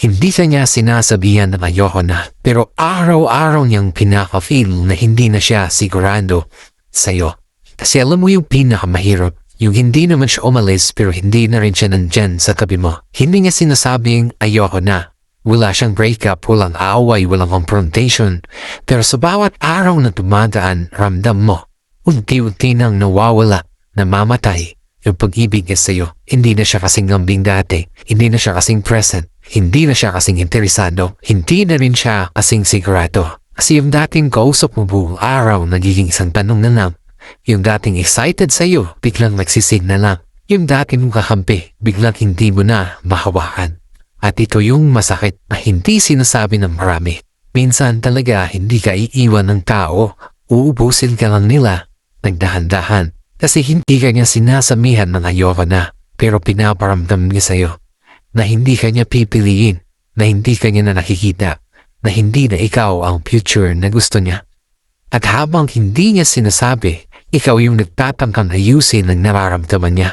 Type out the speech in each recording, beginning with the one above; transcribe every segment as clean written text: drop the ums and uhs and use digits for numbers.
Hindi kanya sinasabihan na ayoko na, pero araw-araw niyang pinaka-feel na hindi na siya sigurado sa'yo. Kasi alam mo yung pinakamahirap, yung hindi naman siya umalis pero hindi na rin siya nandyan sa tabi mo. Hindi niya sinasabing ayoko na. Wala siyang breakup, walang away, walang confrontation. Pero sa bawat araw na dumadaan, ramdam mo, unti-unti nang nawawala, namamatay yung pag-ibig niya sa'yo. Hindi na siya kasing lambing dati, hindi na siya kasing present, hindi na siya kasing interesado, hindi na rin siya kasing sigurado. Kasi yung dating kausap mo buong araw, nagiging isang tanong na lang. Yung dating excited sa'yo, biglang nagsisig na lang. Yung dating mong kakampi, biglang hindi mo na mahawakan. At ito yung masakit na hindi sinasabi ng marami. Minsan talaga hindi ka iiwan ng tao, uubusin ka lang nila, nagdahan-dahan. Kasi hindi ka niya sinasamihan ng ayoko na, pero pinaparamdam niya sa'yo na hindi ka niya pipiliin, na hindi ka niya na nakikita, na hindi na ikaw ang future na gusto niya. At habang hindi niya sinasabi, ikaw yung nagtatangkang ayusin ang nararamdaman niya.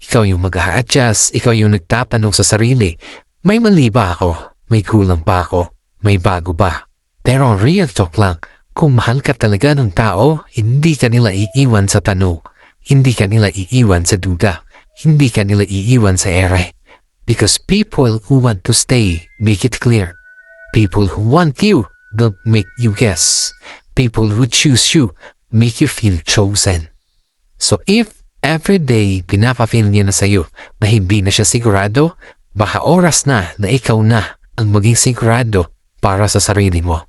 Ikaw yung mag-a-adjust, ikaw yung nagtatanong sa sarili, may mali ba ako? May kulang pa ako? May bago ba? Pero real talk lang, kung mahal ka talaga ng tao, hindi ka nila iiwan sa tanong. Hindi ka nila iiwan sa duda. Hindi ka nila iiwan sa ere. Because people who want to stay, make it clear. People who want you, don't make you guess. People who choose you, make you feel chosen. So if every day pinapa-feel niya na sa'yo na hindi na siya sigurado, baka oras na ikaw na ang maging sigurado para sa sarili mo.